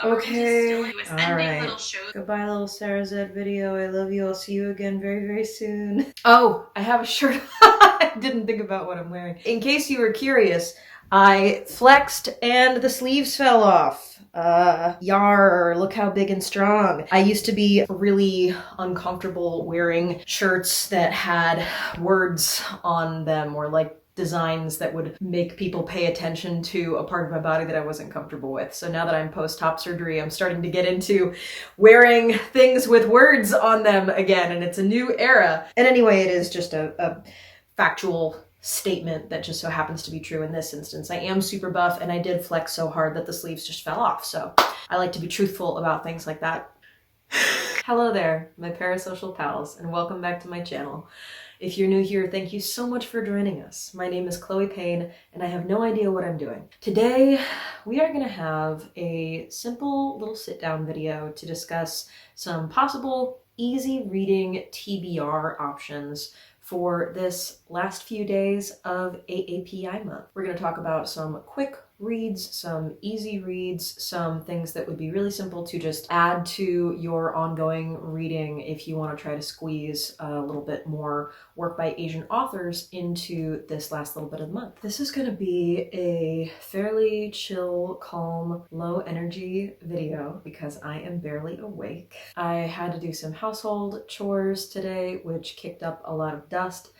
Okay. All right. Goodbye, little Sarah Z video. I love you. I'll see you again very, very soon. Oh, I have a shirt. I didn't think about what I'm wearing. In case you were curious, I flexed and the sleeves fell off. Yar, look how big and strong. I used to be really uncomfortable wearing shirts that had words on them or like designs that would make people pay attention to a part of my body that I wasn't comfortable with. So now that I'm post-op surgery, I'm starting to get into wearing things with words on them again, and it's a new era. And anyway, it is just a factual statement that just so happens to be true in this instance. I am super buff and I did flex so hard that the sleeves just fell off. So I like to be truthful about things like that. Hello there, my parasocial pals, and welcome back to my channel. If you're new here, thank you so much for joining us. My name is ChloeThePayne, and I have no idea what I'm doing. Today, we are gonna have a simple little sit-down video to discuss some possible easy reading TBR options for this last few days of AAPI month. We're gonna talk about some quick reads, some easy reads, some things that would be really simple to just add to your ongoing reading if you want to try to squeeze a little bit more work by Asian authors into this last little bit of the month. This is going to be a fairly chill, calm, low energy video because I am barely awake. I had to do some household chores today, which kicked up a lot of dust,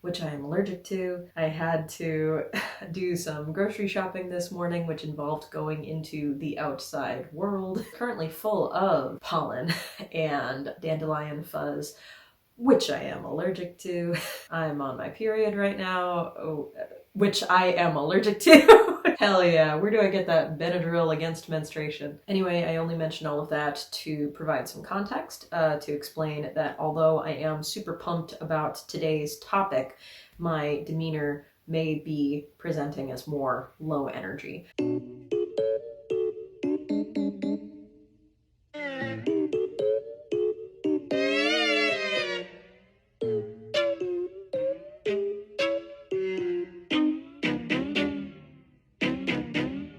which I am allergic to. I had to do some grocery shopping this morning, which involved going into the outside world, currently full of pollen and dandelion fuzz, which I am allergic to. I'm on my period right now, which I am allergic to. Hell yeah, where do I get that Benadryl against menstruation? Anyway, I only mention all of that to provide some context, to explain that although I am super pumped about today's topic, my demeanor may be presenting as more low energy.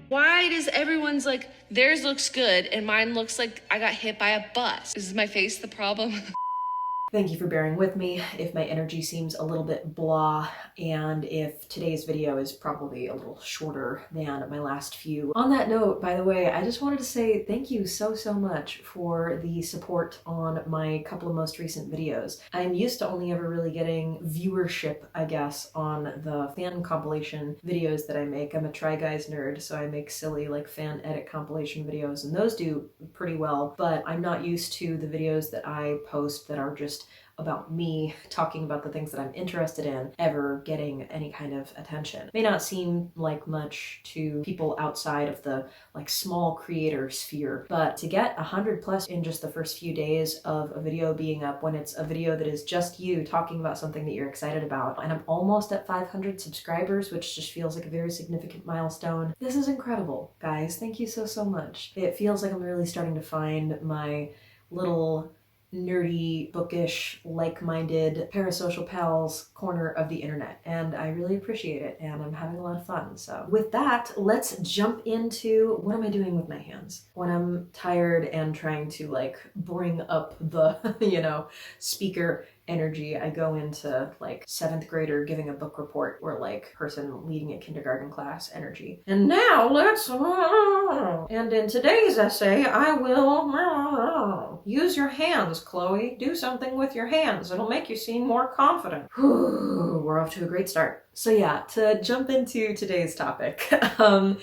Why does everyone's like, theirs looks good and mine looks like I got hit by a bus? Is my face the problem? Thank you for bearing with me if my energy seems a little bit blah and if today's video is probably a little shorter than my last few. On that note, by the way, I just wanted to say thank you so much for the support on my couple of most recent videos. I'm used to only ever really getting viewership, I guess, on the fan compilation videos that I make. I'm a Try Guys nerd, so I make silly like fan edit compilation videos, and those do pretty well, but I'm not used to the videos that I post that are just about me talking about the things that I'm interested in ever getting any kind of attention. May not seem like much to people outside of the like small creator sphere, but to get 100+ in just the first few days of a video being up, when it's a video that is just you talking about something that you're excited about, and I'm almost at 500 subscribers, which just feels like a very significant milestone. This is incredible, guys. Thank you so much. It feels like I'm really starting to find my little nerdy, bookish, like-minded, parasocial pals corner of the internet, and I really appreciate it, and I'm having a lot of fun. So with that, let's jump into what am I doing with my hands when I'm tired and trying to like bring up the speaker energy. I go into like 7th grader giving a book report or like person leading a kindergarten class energy. And now let's and in today's essay I will use your hands, Chloe. Do something with your hands. It'll make you seem more confident. We're off to a great start. So yeah, to jump into today's topic,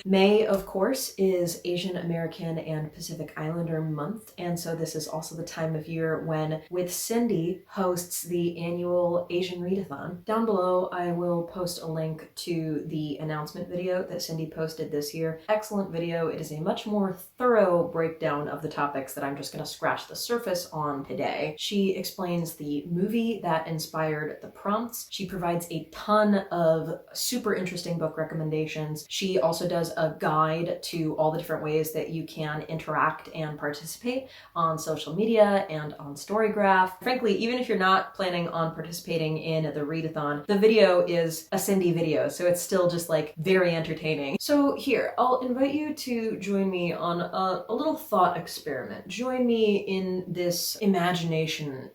May, of course, is Asian American and Pacific Islander month, and so this is also the time of year when With Cindy hosts the annual Asian Readathon. Down below, I will post a link to the announcement video that Cindy posted this year. Excellent video. It is a much more thorough breakdown of the topics that I'm just going to scratch the surface on today. She explains the movie that inspired the prompts. She provides a ton of of super interesting book recommendations. She also does a guide to all the different ways that you can interact and participate on social media and on Storygraph. Frankly, even if you're not planning on participating in the readathon, the video is a Cindy video, so it's still just like very entertaining. So here, I'll invite you to join me on a little thought experiment. Join me in this imagination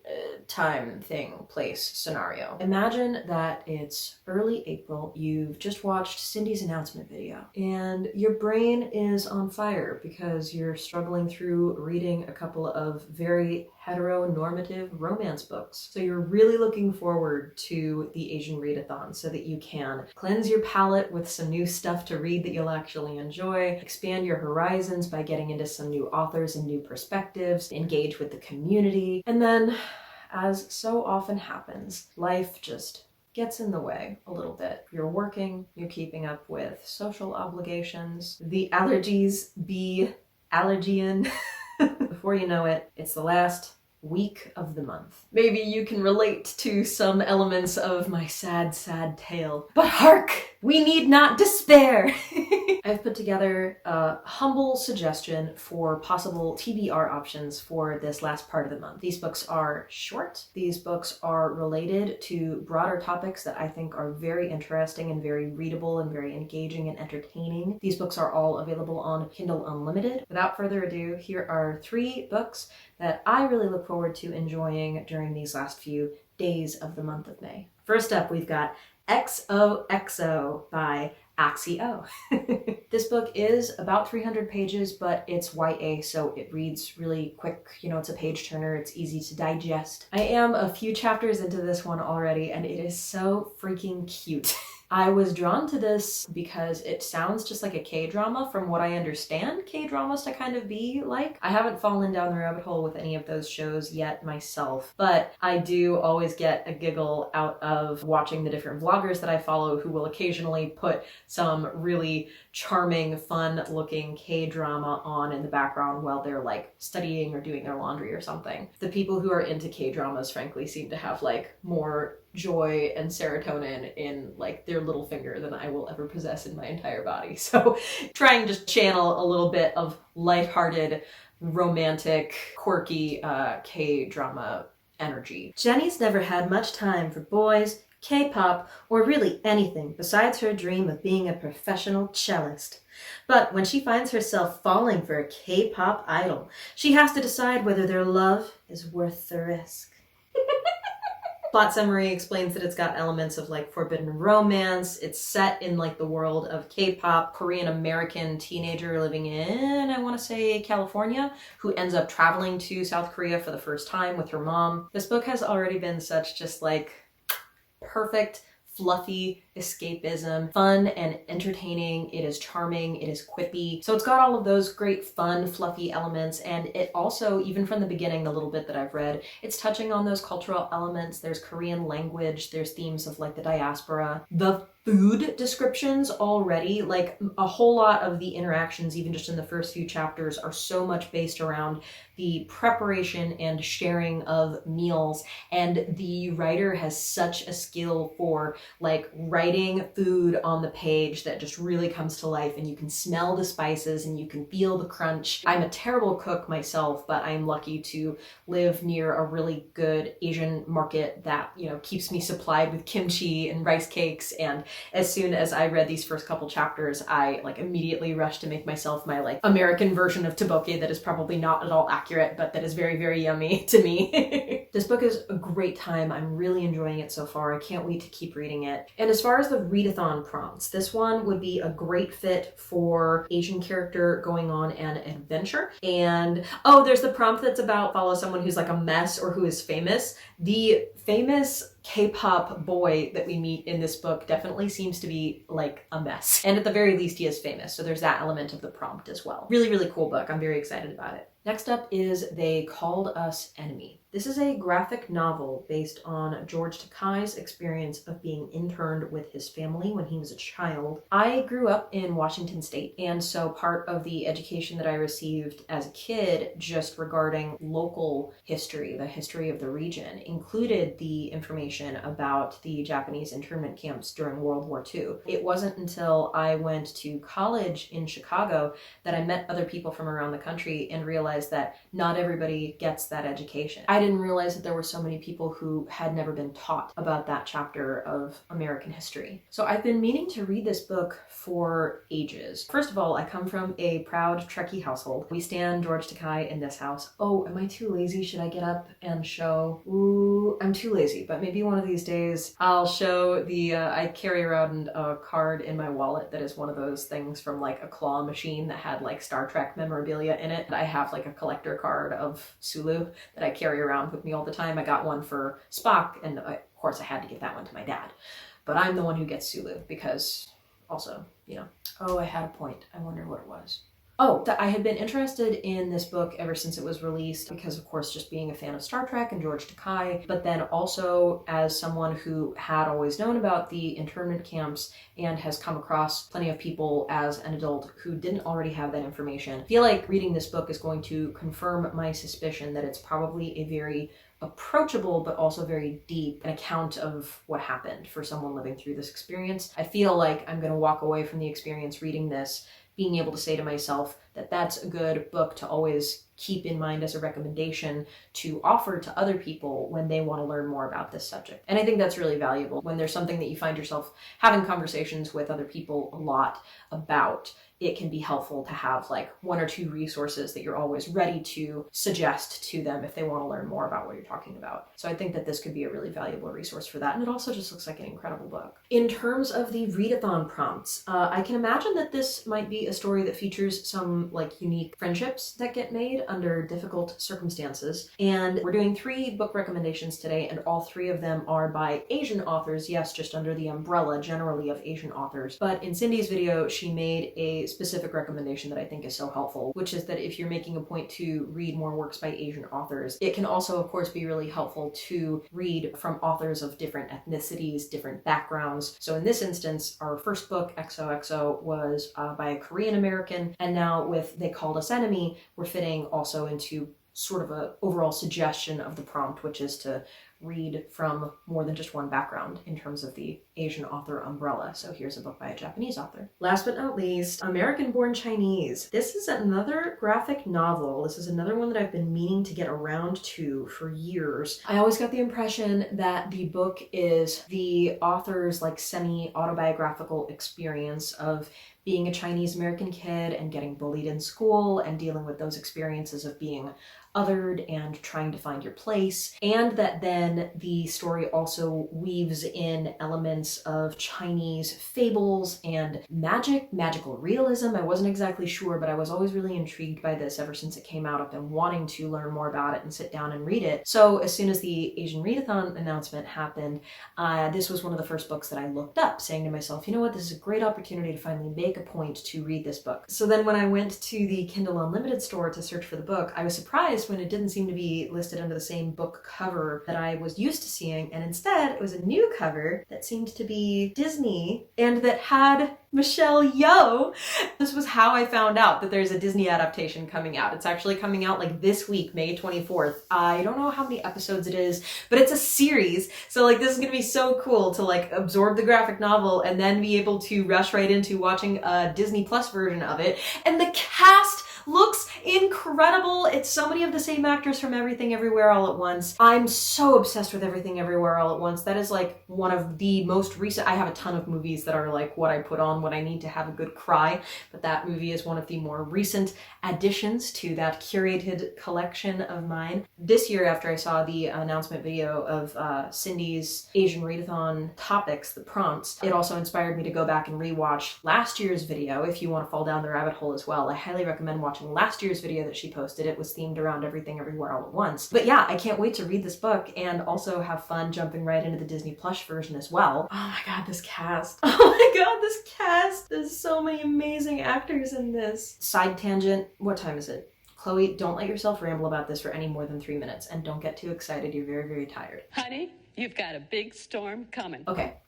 time thing, place, scenario. Imagine that it's early April, you've just watched Cindy's announcement video, and your brain is on fire because you're struggling through reading a couple of very heteronormative romance books. So you're really looking forward to the Asian Readathon so that you can cleanse your palate with some new stuff to read that you'll actually enjoy, expand your horizons by getting into some new authors and new perspectives, engage with the community, and then, as so often happens, life just gets in the way a little bit. You're working, you're keeping up with social obligations, the allergies be allergyin. Before you know it, it's the last week of the month. Maybe you can relate to some elements of my sad, sad tale. But hark! We need not despair! I've put together a humble suggestion for possible TBR options for this last part of the month. These books are short. These books are related to broader topics that I think are very interesting and very readable and very engaging and entertaining. These books are all available on Kindle Unlimited. Without further ado, here are 3 books that I really look forward to enjoying during these last few days of the month of May. First up, we've got xoxo by xoxo. This book is about 300 pages, but it's YA, so it reads really quick. You know, it's a page turner. It's easy to digest. I am a few chapters into this one already, and it is so freaking cute. I was drawn to this because it sounds just like a K-drama from what I understand K-dramas to kind of be like. I haven't fallen down the rabbit hole with any of those shows yet myself, but I do always get a giggle out of watching the different vloggers that I follow who will occasionally put some really charming, fun-looking K-drama on in the background while they're like studying or doing their laundry or something. The people who are into K-dramas frankly seem to have like more joy and serotonin in like their little finger than I will ever possess in my entire body. So try and just channel a little bit of lighthearted, romantic, quirky K-drama energy. Jenny's never had much time for boys, K-pop, or really anything besides her dream of being a professional cellist. But when she finds herself falling for a K-pop idol, she has to decide whether their love is worth the risk. Plot summary explains that it's got elements of like forbidden romance. It's set in like the world of K-pop, Korean American teenager living in, I want to say, California, who ends up traveling to South Korea for the first time with her mom. This book has already been such just like perfect, fluffy escapism, fun and entertaining. It is charming, it is quippy. So it's got all of those great fun, fluffy elements, and it also, even from the beginning, the little bit that I've read, it's touching on those cultural elements. There's Korean language, there's themes of like the diaspora. The food descriptions already, like a whole lot of the interactions, even just in the first few chapters, are so much based around the preparation and sharing of meals, and the writer has such a skill for like writing food on the page that just really comes to life, and you can smell the spices and you can feel the crunch. I'm a terrible cook myself, but I'm lucky to live near a really good Asian market that, you know, keeps me supplied with kimchi and rice cakes, and as soon as I read these first couple chapters, I like immediately rushed to make myself my like American version of tteokbokki that is probably not at all accurate, but that is very, very yummy to me. This book is a great time. I'm really enjoying it so far. I can't wait to keep reading it. And as far as the readathon prompts, this one would be a great fit for Asian character going on an adventure. And oh, there's the prompt that's about follow someone who's like a mess or who is famous. The famous K-pop boy that we meet in this book definitely seems to be like a mess. And at the very least, he is famous. So there's that element of the prompt as well. Really, really cool book. I'm very excited about it. Next up is They Called Us Enemy. This is a graphic novel based on George Takei's experience of being interned with his family when he was a child. I grew up in Washington State, and so part of the education that I received as a kid just regarding local history, the history of the region, included the information about the Japanese internment camps during World War II. It wasn't until I went to college in Chicago that I met other people from around the country and realized that not everybody gets that education. I didn't realize that there were so many people who had never been taught about that chapter of American history. So I've been meaning to read this book for ages. First of all, I come from a proud Trekkie household. We stand George Takei in this house. Oh, am I too lazy? Should I get up and show? Ooh, I'm too lazy, but maybe one of these days I'll show the, I carry around a card in my wallet that is one of those things from like a claw machine that had like Star Trek memorabilia in it. I have like a collector card of Sulu that I carry around with me all the time. I got one for Spock, and of course I had to give that one to my dad. But I'm the one who gets Sulu because also, you know. Oh, I had a point. I wonder what it was. Oh, I had been interested in this book ever since it was released because, of course, just being a fan of Star Trek and George Takei, but then also as someone who had always known about the internment camps and has come across plenty of people as an adult who didn't already have that information. I feel like reading this book is going to confirm my suspicion that it's probably a very approachable but also very deep an account of what happened for someone living through this experience. I feel like I'm going to walk away from the experience reading this being able to say to myself that that's a good book to always keep in mind as a recommendation to offer to other people when they want to learn more about this subject. And I think that's really valuable when there's something that you find yourself having conversations with other people a lot about. It can be helpful to have like one or two resources that you're always ready to suggest to them if they want to learn more about what you're talking about. So I think that this could be a really valuable resource for that. And it also just looks like an incredible book. In terms of the readathon prompts, I can imagine that this might be a story that features some like unique friendships that get made under difficult circumstances. And we're doing 3 book recommendations today, and all 3 of them are by Asian authors. Yes, just under the umbrella generally of Asian authors. But in Cindy's video, she made a specific recommendation that I think is so helpful, which is that if you're making a point to read more works by Asian authors, it can also, of course, be really helpful to read from authors of different ethnicities, different backgrounds. So in this instance, our first book, xoxo, was by a Korean American, and now with They Called Us Enemy, we're fitting also into sort of a overall suggestion of the prompt, which is to read from more than just one background in terms of the Asian author umbrella. So here's a book by a Japanese author. Last but not least, American-Born Chinese. This is another graphic novel. This is another one that I've been meaning to get around to for years. I always got the impression that the book is the author's like semi-autobiographical experience of being a Chinese American kid and getting bullied in school and dealing with those experiences of being othered and trying to find your place, and that then the story also weaves in elements of Chinese fables and magical realism. I wasn't exactly sure, but I was always really intrigued by this ever since it came out. I've been wanting to learn more about it and sit down and read it. So as soon as the Asian Readathon announcement happened, this was one of the first books that I looked up, saying to myself, you know what, this is a great opportunity to finally make a point to read this book. So then when I went to the Kindle Unlimited store to search for the book, I was surprised when it didn't seem to be listed under the same book cover that I was used to seeing, and instead it was a new cover that seemed to be Disney and that had Michelle Yeoh. This was how I found out that there's a Disney adaptation coming out. It's actually coming out like this week, May 24th. I don't know how many episodes it is, but it's a series. So like this is gonna be so cool to like absorb the graphic novel and then be able to rush right into watching a Disney Plus version of it. And the cast looks incredible. It's so many of the same actors from Everything Everywhere All at Once. I'm so obsessed with Everything Everywhere All at Once. That is like one of the most recent. I have a ton of movies that are like what I put on when I need to have a good cry, but that movie is one of the more recent additions to that curated collection of mine. This year, after I saw the announcement video of Cindy's Asian Readathon topics, the prompts, it also inspired me to go back and rewatch last year's video. If you want to fall down the rabbit hole as well, I highly recommend watching last year's video that she posted. It was themed around Everything Everywhere All at Once. But yeah, I can't wait to read this book and also have fun jumping right into the Disney Plus version as well. Oh my god, this cast. Oh my god, this cast. There's so many amazing actors in this. Side tangent, what time is it? Chloe, don't let yourself ramble about this for any more than 3 minutes, and don't get too excited. You're very, very tired. Honey, you've got a big storm coming. Okay.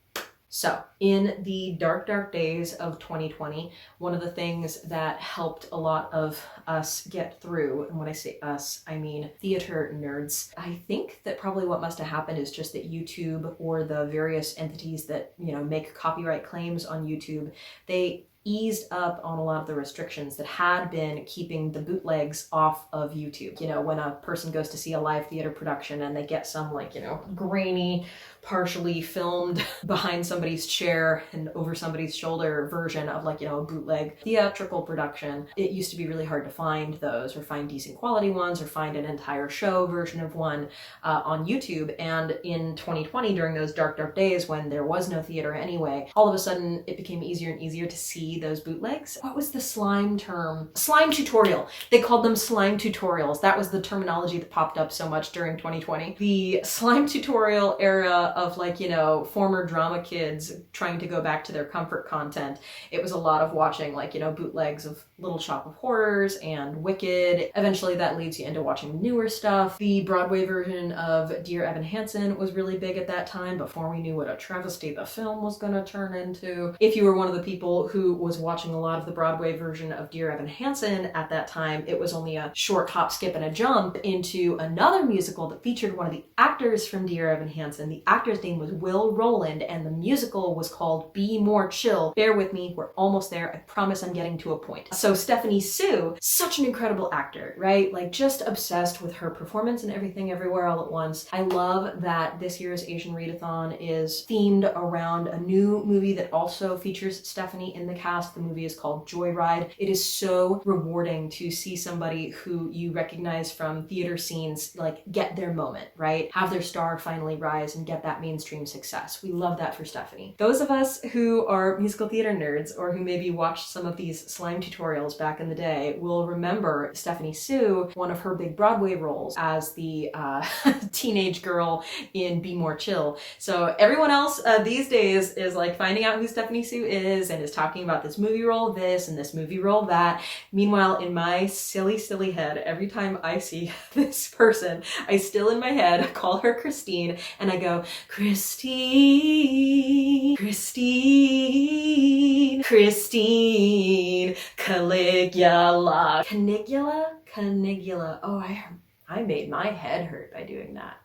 So, in the dark, dark days of 2020, one of the things that helped a lot of us get through, and when I say us, I mean theater nerds, I think that probably what must have happened is just that YouTube, or the various entities that, you know, make copyright claims on YouTube, they eased up on a lot of the restrictions that had been keeping the bootlegs off of YouTube. You know, when a person goes to see a live theater production and they get some, like, you know, grainy, partially filmed behind somebody's chair and over somebody's shoulder version of, like, you know, a bootleg theatrical production, it used to be really hard to find those, or find decent quality ones, or find an entire show version of one on YouTube. And in 2020, during those dark, dark days when there was no theater anyway, all of a sudden it became easier and easier to see those bootlegs. What was the slime term? Slime tutorial. They called them slime tutorials. That was the terminology that popped up so much during 2020. The slime tutorial era of, like, you know, former drama kids trying to go back to their comfort content. It was a lot of watching, like, you know, bootlegs of Little Shop of Horrors and Wicked. Eventually that leads you into watching newer stuff. The Broadway version of Dear Evan Hansen was really big at that time, before we knew what a travesty the film was gonna turn into. If you were one of the people who was watching a lot of the Broadway version of Dear Evan Hansen at that time, it was only a short hop, skip, and a jump into another musical that featured one of the actors from Dear Evan Hansen. The actor's name was Will Rowland, and the musical was called Be More Chill. Bear with me, we're almost there. I promise I'm getting to a point. So Stephanie Sue, such an incredible actor, right? Like, just obsessed with her performance and Everything Everywhere All at Once. I love that this year's Asian Readathon is themed around a new movie that also features Stephanie in the cast. The movie is called Joyride. It is so rewarding to see somebody who you recognize from theater scenes, like, get their moment, right? Have their star finally rise and get that mainstream success. We love that for Stephanie. Those of us who are musical theater nerds, or who maybe watched some of these slime tutorials back in the day, will remember Stephanie Sue, one of her big Broadway roles as the teenage girl in Be More Chill. So everyone else these days is, like, finding out who Stephanie Sue is and is talking about this movie role this and this movie role that. Meanwhile, in my silly, silly head, every time I see this person, I still in my head call her Christine, and I go, Christine, Christine, Christine, Caligula. Caligula. Oh, I made my head hurt by doing that.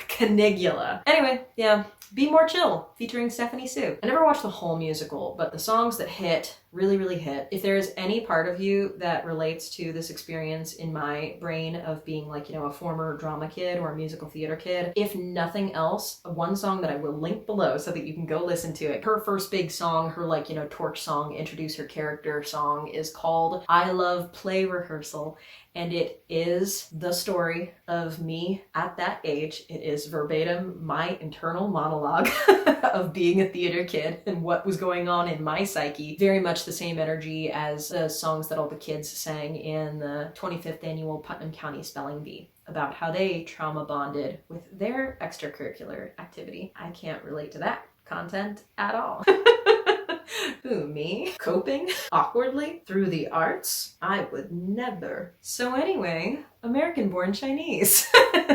Caligula. Anyway, yeah, Be More Chill, featuring Stephanie Sue. I never watched the whole musical, but the songs that hit really, really hit. If there is any part of you that relates to this experience in my brain of being, like, you know, a former drama kid or a musical theater kid, if nothing else, one song that I will link below so that you can go listen to it. Her first big song, her, like, you know, torch song, introduce her character song, is called I Love Play Rehearsal. And it is the story of me at that age. It is verbatim my internal monologue of being a theater kid and what was going on in my psyche. Very much the same energy as the songs that all the kids sang in the 25th annual Putnam County Spelling Bee about how they trauma bonded with their extracurricular activity. I can't relate to that content at all. Who, me? Coping awkwardly through the arts? I would never. So anyway, American-born Chinese.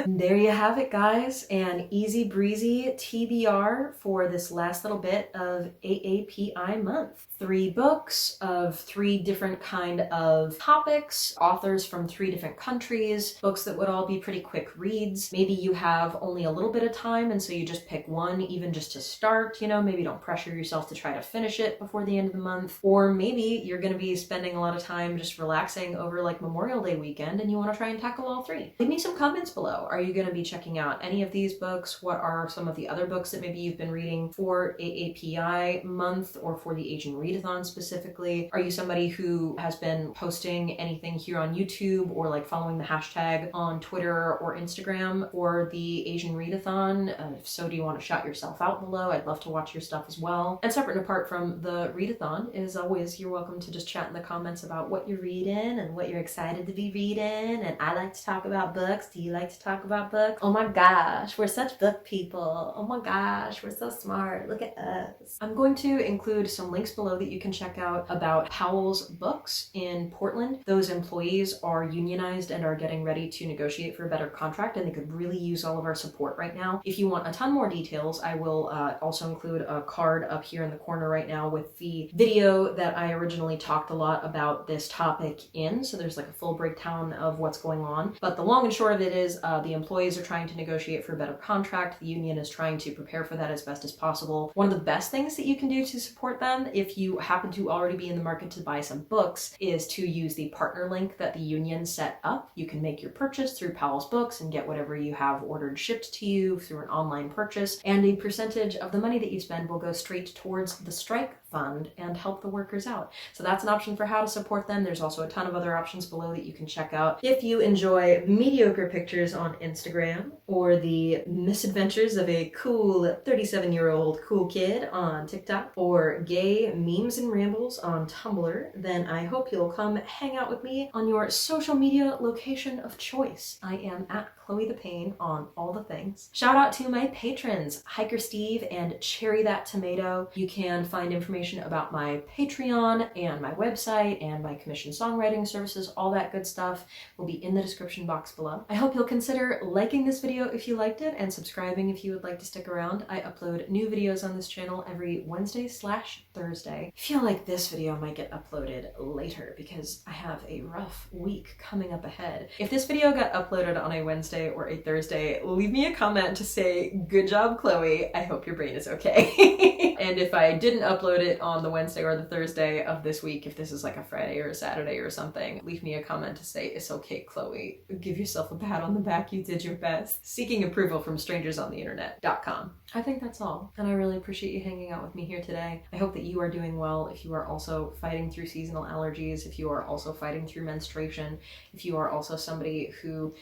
There you have it, guys. An easy breezy TBR for this last little bit of AAPI month. 3 books of 3 different kind of topics, authors from 3 different countries, books that would all be pretty quick reads. Maybe you have only a little bit of time and so you just pick one, even just to start, you know, maybe don't pressure yourself to try to finish it before the end of the month. Or maybe you're going to be spending a lot of time just relaxing over, like, Memorial Day weekend and you want to try and tackle all 3. Leave me some comments below. Are you going to be checking out any of these books? What are some of the other books that maybe you've been reading for AAPI month or for the Asian Readathon specifically? Are you somebody who has been posting anything here on YouTube or, like, following the hashtag on Twitter or Instagram for the Asian Readathon? If so, do you want to shout yourself out below? I'd love to watch your stuff as well. And separate and apart from the Readathon, as always, you're welcome to just chat in the comments about what you're reading and what you're excited to be reading, and I like to talk about books. Do you like to talk about books? Oh my gosh, we're such book people. Oh my gosh, we're so smart. Look at us. I'm going to include some links below that you can check out about Powell's Books in Portland. Those employees are unionized and are getting ready to negotiate for a better contract, and they could really use all of our support right now. If you want a ton more details, I will also include a card up here in the corner right now with the video that I originally talked a lot about this topic in. So there's like a full breakdown of what's going on. But the long and short of it is the employees are trying to negotiate for a better contract. The union is trying to prepare for that as best as possible. One of the best things that you can do to support them, if you happen to already be in the market to buy some books, is to use the partner link that the union set up. You can make your purchase through Powell's Books and get whatever you have ordered shipped to you through an online purchase, and a percentage of the money that you spend will go straight towards the strike fund and help the workers out. So that's an option for how to support them. There's also a ton of other options below that you can check out. If you enjoy mediocre pictures on Instagram or the misadventures of a cool 37-year-old cool kid on TikTok or gay memes and rambles on Tumblr, then I hope you'll come hang out with me on your social media location of choice. I am at ChloeThePayne on all the things. Shout out to my patrons, Hiker Steve and Cherry That Tomato. You can find information about my Patreon and my website and my commission songwriting services. All that good stuff will be in the description box below. I hope you'll consider liking this video if you liked it and subscribing if you would like to stick around. I upload new videos on this channel every Wednesday/Thursday. I feel like this video might get uploaded later because I have a rough week coming up ahead. If this video got uploaded on a Wednesday or a Thursday, leave me a comment to say, "Good job, Chloe. I hope your brain is okay." And if I didn't upload it on the Wednesday or the Thursday of this week, if this is like a Friday or a Saturday or something, leave me a comment to say, "It's okay, Chloe. Give yourself a pat on the back. You did your best." Seeking approval from strangers on the internet.com. I think that's all. And I really appreciate you hanging out with me here today. I hope that you are doing well. If you are also fighting through seasonal allergies, if you are also fighting through menstruation, if you are also somebody who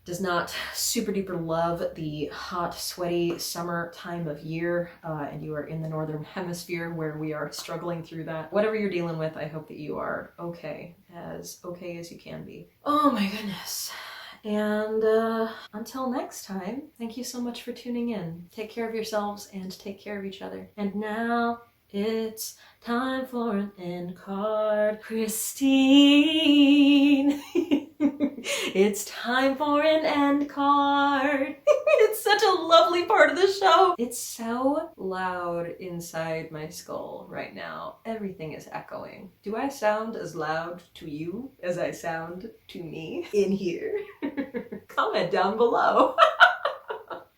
does not super duper love the hot, sweaty summer time of year, and you are in the northern hemisphere where we are struggling through that. Whatever you're dealing with, I hope that you are okay as you can be. Oh my goodness. And until next time, thank you so much for tuning in. Take care of yourselves and take care of each other. And now it's time for an end card. Christine. It's time for an end card. It's such a lovely part of the show. It's so loud inside my skull right now. Everything is echoing. Do I sound as loud to you as I sound to me in here? Comment down below.